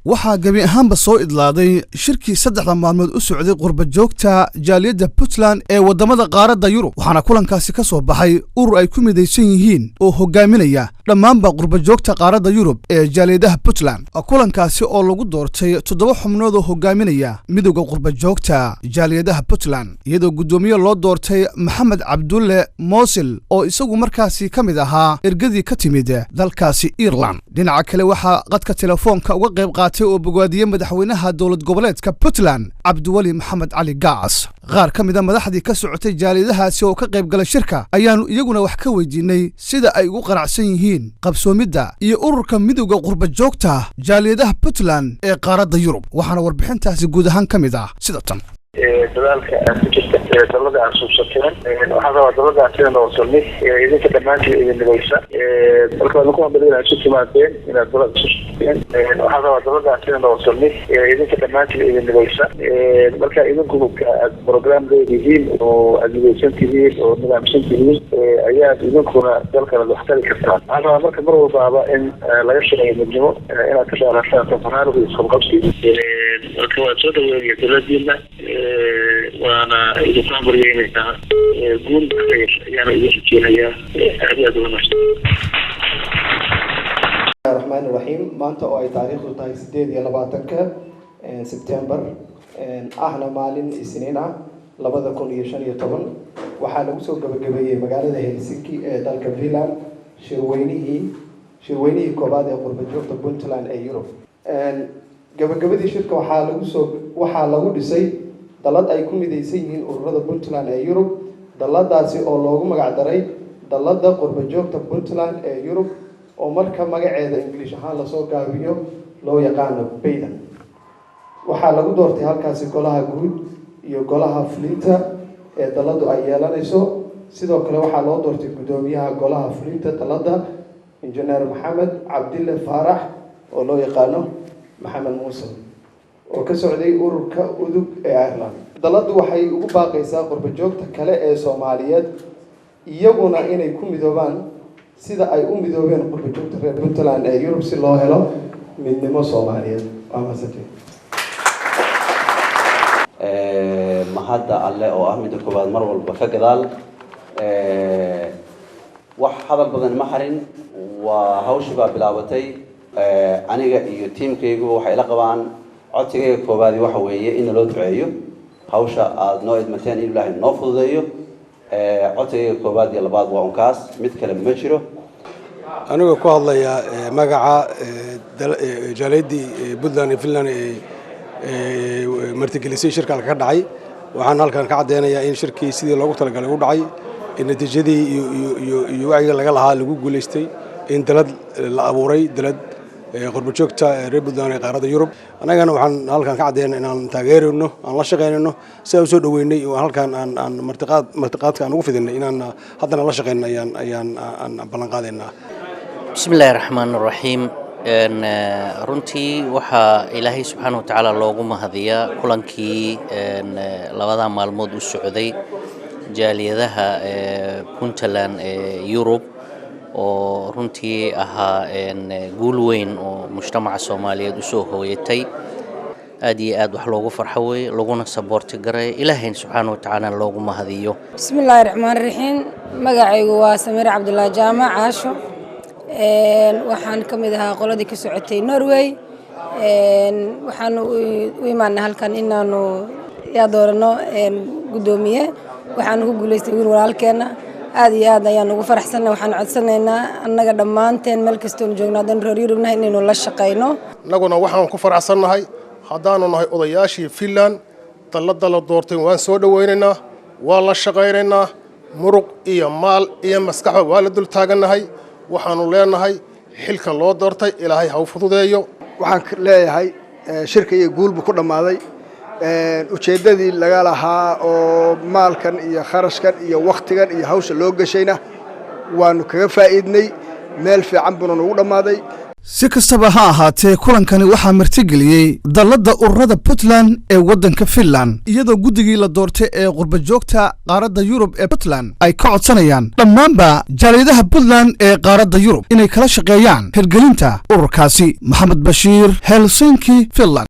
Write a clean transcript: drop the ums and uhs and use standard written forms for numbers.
waxaa gabi ahaanba soo idlaaday shirkii saddexda maalmood u socday qurba joogta jaaliyadda Puntland ee wadamada qaaradda Yurub waxaana kulankaasi ka soo baxay urur ay ku midaysan yihiin oo hogaaminaya dhammaanba qurba joogta qaaradda Yurub ee jaaliyadaha Puntland kulankaasi oo lagu doortay 7 xubnood oo hogaaminaya midowga qurba joogta jaaliyadaha Puntland iyadoo gudoomiye loo doortay Maxamed Cabdulle Moosil oo isagu markaasi ka mid ahaa ergadii ka timid dalkaasi Ireland dhinaca kale waxaa qadka telefoonka uga qayb qaatay oo bogaadiyay madaxweynaha dowlad goboleedka Puntland Cabdiwali Maxamed Cali Gaas qaar ka mid ah madaxdii ka socotay jaaliyadahaasi oo ka qayb galay shirka ayaanu iyaguna wax ka weydiinay sida ay ugu qanacsan yihiin qabsoomidda iyo ururka midowga qurba joogta jaaliyadaha Puntland ee qaaradda Yurub waxaana warbixintaasi guud ahaan ka mid ah sida tan dadaalka ku jirta dawladda aan suubsateen waxaa rabaa dawladda aan oo salmi idinka dhamaantii idin nagaysa marka waxaan ku badalay inay timaadeen inaad dawladda suubsateen waxaa rabaa dawladda aan oo salmi idinka dhamaantii idin nagaysa marka idinku program leeyihiin oo adeegsan tihiin oo nidaamsan tihiin ayaa idinkuna dalkana wax tari kartaan waxaa rabaa marka mar walba in laga shaqeeyo midnimo inaad ka shaqeysaan tafaariiq iyo isqabqabsi marka waa soo dhaweeyay dawladdiina وانا اذا كان بريئة قول بخير يعني يحكي هيا هذه أدوات الرحمن الرحيم ما أنت أي تاريخ تاي سديد يلا بعتك سبتمبر أحنا مالين السنين لبذا كل يشان يطبن وحنا وصل قبل مقالة هلسنكي دالك فيلان شرويني كوباد قرب جوفت بنتلان أيوروب قبل دي شركة وحنا لسي dalad ay ku midaysan yihiin ururada Puntland ee Yurub daladaasi oo loogu magac daray dalada qurba joogta Puntland ee Yurub oo marka magaceeda English ahaan la soo gaabiyo loo yaqaan PAYDA waxa lagu doortay halkaasi golaha guud iyo golaha fulinta ee daladu ay yeelanayso sidoo kale waxa loo doortay gudoomiyaha golaha fulinta dalada Engineer Maxamed Cabdulle Faarax oo loo yaqaan Maxamed Muuse oo ka socday ururka udug ee Ireland daladu waxay ugu baaqaysaa qurba joogta kale ee Soomaaliyeed iyaguna inay ku midoobaan sida ay u midoobeen qurba joogta reer Puntland ee Yurub si loo helo midnimo Soomaaliyeed ama saddex mahadda alle oo ah mid koobaad mar walba ka gadaal wax hadal badan ma harin waa hawsha bilaabatay aniga iyo teamkaygu waxay la qabaan codsiga koobaad waxa weeye in loo duceeyo hawsha aad noo idmateen in Ilaahay noo fududeeyo codsiga koobaad iyo labaad waa unkaas mid kale ma jiro aniga ku hadlaya magaca jaaliyadii Puntland iyo Finland martigelisay shirka ka dhacay waxaan halkan ka cadeynayaa in shirkii sidii loogu talagalay u dhacay in natiijadii iyo wacyiga laga lahaa lagu guuleystay in dalad la abuuray dalad qurba joogta reer Puntland ee qaaradda Yurub anagana waxaan halkan ka cadeynaa inaan taageerino aan la shaqeynayno si aan soo dhaweynay oo halkan aan martiqaadka aan ugu fidinay inaan haddana la shaqeyno ayaan ballan qaadaynaa bismillaahir rahmaanir rahiim runtii waxa Ilaahay subhanahu wa ta'ala loogu mahadiyaa kulankii labada maalmood u socday jaaliyadaha Puntland ee Yurub oo runtii ahaa guul weyn oo mujtamaca Soomaaliyeed u soo hooyatay aad iyo aad wax loogu farxo way laguna support garay Ilaahay subhanahu wa ta'ala loogu mahadiyo bismillaahir rahmaanir rahiim magacaygu waa Samir Cabdullaahi Jaamac Caasho waxaan kamid ahaa qoladii ka socotay Norway waxaan u imaanay halkan inaanu doorano gudoomiye waxaan ugu guuleystay wiil walaalkeena aad iyo aad ayaan ugu faraxsanahay waxaan codsanaynaa annaga dhammaanteen meel kasta oo joogno haddaan reer Yurubnahay inaynu la shaqeyno annaguna waxaan ku faraxsanahay haddaanu nahay odayaashii Finland dalada la doortay waan soo dhaweynaynaa waa la shaqeynaynaa muruq iyo maal iyo maskaxba waa la dul taaganahay waxaanu leenahay xilka loo doortay Ilaahay ha u fududeeyo waxaan leeyahay shirka iyo guulba ku dhamaaday ujeedadii laga lahaa oo maalkan iyo kharashkan iyo waqtigan iyo hawsha loo gashayna waanu kaga faa'iidnay meel fiican buu ugu dhamaaday si kastaba ha ahaatee kulankani waxaa martigeliyey dalladda ururada puntland ee waddanka finland iyadoo guddigii la doortay ee qurbajoogta qaaradda yurub ee puntland ay ka codsanayaan dhammaanba jaaliyadaha puntland ee qaaradda yurub inay kala shaqeeyaan hirgelinta ururkaasi. maxamed bashiir, helsinki, finland.